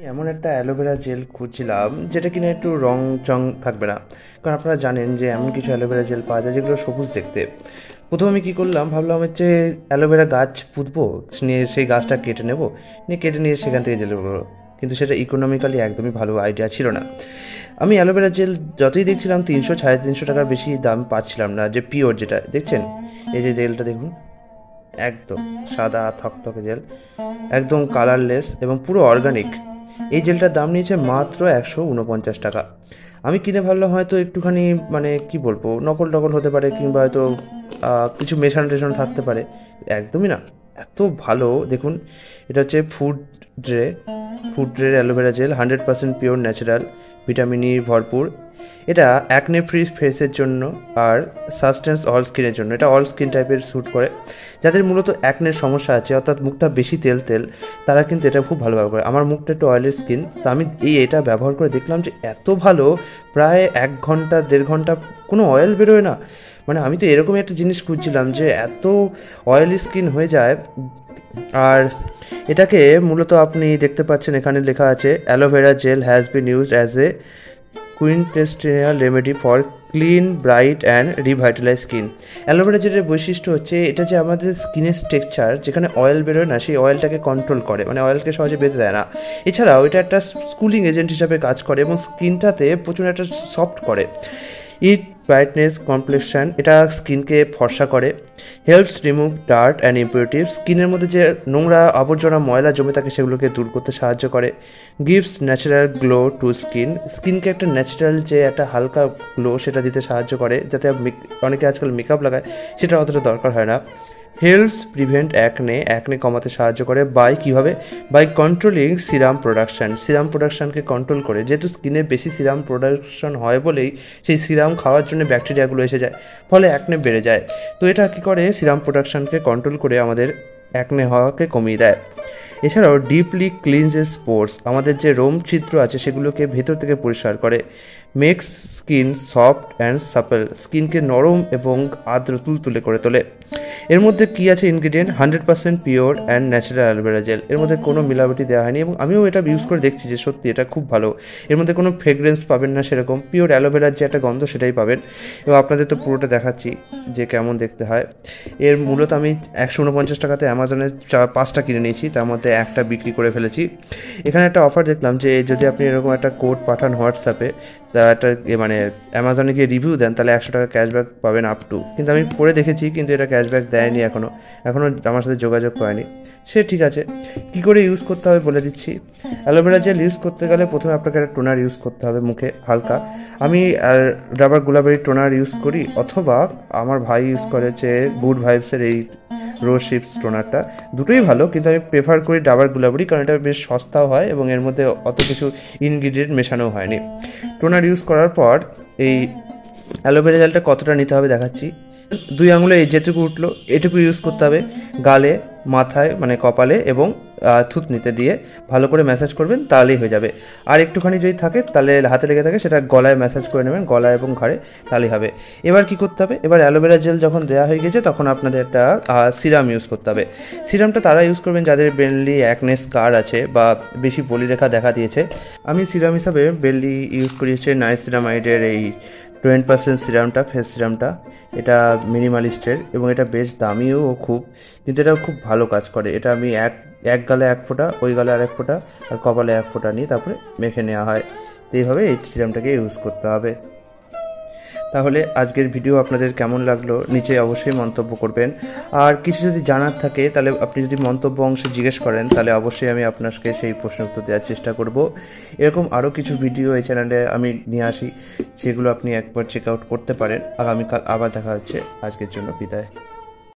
এমন একটা aloe vera gel খুঁজছিলাম যেটা কিনা একটু রং চং থাকবে না। কারণ আপনারা জানেন যে এমন কিছু অ্যালোভেরা জেল পাওয়া যায় যেগুলো সবুজ দেখতে। প্রথমে আমি কী করলাম, ভাবলাম হচ্ছে অ্যালোভেরা গাছ পুঁতবো, নিয়ে সেই গাছটা কেটে নেব, নিয়ে কেটে নিয়ে সেখান থেকে জেল করবো। কিন্তু সেটা ইকোনমিক্যালি একদমই ভালো আইডিয়া ছিল না। আমি অ্যালোভেরা জেল যতই দেখছিলাম 300-350 টাকার বেশি দাম পাচ্ছিলাম না। যে পিওর যেটা দেখছেন, এই যে জেলটা দেখুন, একদম সাদা থকথকে জেল, একদম কালারলেস এবং পুরো অর্গানিক। এই জেলটার দাম নিয়েছে মাত্র 149 টাকা। আমি কিনে ভাবলাম হয়তো একটুখানি মানে কি বলবো, নকল টকল হতে পারে, কিংবা হয়তো কিছু মেশানো টেশানো থাকতে পারে। একদমই না, এত ভালো। দেখুন, এটা হচ্ছে ফুড ড্রে aloe vera gel, 100% pure natural, vitamin E ভরপুর। এটা অ্যাকনে ফ্রি ফেসের জন্য আর সাস্টেন্স অল স্কিনের জন্য। এটা অল স্কিন টাইপের স্যুট করে। যাদের মূলত অ্যাকনের সমস্যা আছে, অর্থাৎ মুখটা বেশি তেল তেল, তারা কিন্তু এটা খুব ভালো ব্যবহার করে। আমার মুখটা একটু অয়েলের স্কিন, তো আমি এটা ব্যবহার করে দেখলাম যে এত ভালো, প্রায় 1-1.5 ঘন্টা কোনো অয়েল বেরোয় না। মানে আমি তো এরকম একটা জিনিস খুঁজছিলাম যে এত অয়েলি স্কিন হয়ে যায়। আর এটাকে মূলত আপনি দেখতে পাচ্ছেন, এখানে লেখা আছে aloe vera gel has been used as a quintessential remedy for clean bright and revitalize skin. Aloe vera জেলের বৈশিষ্ট্য হচ্ছে এটা যে আমাদের স্কিনের টেক্সচার, যেখানে অয়েল বেরোয় না, সেই অয়েলটাকে কন্ট্রোল করে, মানে অয়েলকে সহজে বেঁধে দেয় না। এছাড়াও এটা একটা স্কুলিং এজেন্ট হিসাবে কাজ করে এবং স্কিনটাতে প্রচুর একটা সফট করে। ইট ব্রাইটনেস কমপ্লেকশন, এটা স্কিনকে ফর্সা করে। হেল্পস রিমুভ ডার্ট অ্যান্ড ইম্পিউরিটিভ, স্কিনের মধ্যে যে নোংরা আবর্জনা ময়লা জমে থাকে সেগুলোকে দূর করতে সাহায্য করে। গিভস ন্যাচারাল গ্লো টু স্কিনকে একটা ন্যাচারাল যে একটা হালকা গ্লো সেটা দিতে সাহায্য করে, যাতে অনেকে আজকাল মেকআপ লাগায়, সেটা অতটা দরকার হয় না। হেল্পস প্রিভেন্ট অ্যাকনে কমাতে সাহায্য করে। বাই কন্ট্রোলিং সিরাম প্রোডাকশনকে কন্ট্রোল করে। যেহেতু স্কিনে বেশি সিরাম প্রোডাকশন হয় বলেই সেই সিরাম খাওয়ার জন্য ব্যাকটেরিয়াগুলো এসে যায়, ফলে অ্যাকনে বেড়ে যায়। তো এটা কী করে, সিরাম প্রোডাকশনকে কন্ট্রোল করে আমাদের অ্যাকনে হওয়াকে কমিয়ে দেয়। এছাড়াও ডিপলি ক্লিনজেস পোর্স, আমাদের যে রোম ছিদ্র আছে সেগুলোকে ভেতর থেকে পরিষ্কার করে। Makes skin soft and supple, স্কিনকে নরম এবং আর্দ্র তুলতুলে করে তোলে। এর মধ্যে কী আছে ingredient, 100% pure and natural aloe vera gel. এর মধ্যে কোনো মিলাবটি দেওয়া হয়নি এবং আমিও এটা ইউজ করে দেখছি যে সত্যি এটা খুব ভালো। এর মধ্যে কোনো ফ্রেগরেন্স পাবেন না, সেরকম পিওর অ্যালোভেরার যে একটা গন্ধ সেটাই পাবেন। এবং আপনাদের তো পুরোটা দেখাচ্ছি যে কেমন দেখতে হয়। এর মূলত আমি 149 টাকাতে অ্যামাজনে 5টা কিনে নিয়েছি, তার মধ্যে একটা বিক্রি করে ফেলেছি। এখানে একটা অফার দেখলাম যে যদি আপনি এরকম একটা কোড পাঠান হোয়াটসঅ্যাপে, তা একটা মানে অ্যামাজনে গিয়ে রিভিউ দেন, তাহলে 100 টাকা ক্যাশব্যাক পাবেন আপ টু। কিন্তু আমি পরে দেখেছি, কিন্তু এটা ক্যাশব্যাক দেয়নি এখনও আমার সাথে যোগাযোগ করেনি। সে ঠিক আছে, কী করে ইউজ করতে হবে বলে দিচ্ছি। অ্যালোভেরা জেল ইউজ করতে গেলে প্রথমে আপনাকে একটা টোনার ইউজ করতে হবে মুখে হালকা। আমি ডাবার গুলাবেরি টোনার ইউজ করি, অথবা আমার ভাই ইউজ করেছে গুড ভাইবসের এই রোজ শিপস টোনারটা। দুটোই ভালো, কিন্তু আমি প্রেফার করি ডাবার গুলাবরি, কারণ এটা বেশ সস্তাও হয় এবং এর মধ্যে অত কিছু ইনগ্রিডিয়েন্ট মেশানো হয়নি। টোনার ইউজ করার পর এই অ্যালোভেরা জেলটা কতটা নিতে হবে দেখাচ্ছি। 2 আঙুলে এই যেটুকু উঠলো এটুকু ইউজ করতে হবে। গালে, মাথায় মানে কপালে এবং থুতনিতে দিয়ে ভালো করে ম্যাসাজ করবেন, তাহলেই হয়ে যাবে। আর একটুখানি যদি থাকে, তাহলে হাতে লেগে থাকে, সেটা গলায় ম্যাসাজ করে নেবেন, গলায় এবং ঘাড়ে, তাহলেই হবে। এবার কি করতে হবে, এবার অ্যালোভেরা জেল যখন দেওয়া হয়ে গেছে তখন আপনাদের একটা সিরাম ইউজ করতে হবে। সিরামটা তারা ইউজ করবেন যাদের বেনলি অ্যাকনে স্কার আছে বা বেশি বলিরেখা দেখা দিয়েছে। আমি সিরাম হিসাবে বেনলি ইউজ করি হচ্ছে নাইসিনামাইডের এই 20% সিরামটা, ফেস সিরামটা। এটা মিনিমালিস্টের এবং এটা বেশ দামিও খুব, কিন্তু এটা খুব ভালো কাজ করে। এটা আমি এক গালে 1 ফোঁটা, ওই গালে আর 1 ফোঁটা, আর কপালে 1 ফোঁটা নিয়ে তারপরে মেখে নেওয়া হয়। তো এইভাবে এই সিরামটাকে ইউজ করতে হবে। তাহলে আজকের ভিডিও আপনাদের কেমন লাগলো নিচে অবশ্যই মন্তব্য করবেন। আর কিছু যদি জানার থাকে, তাহলে আপনি যদি মন্তব্য অংশে জিজ্ঞেস করেন, তাহলে অবশ্যই আমি আপনাকে সেই প্রশ্নের উত্তর দেওয়ার চেষ্টা করব। এরকম আরও কিছু ভিডিও এই চ্যানেলে আমি নিয়ে আসি, সেগুলো আপনি একবার চেক আউট করতে পারেন। আগামীকাল আবার দেখা হচ্ছে। আজকের জন্য বিদায়।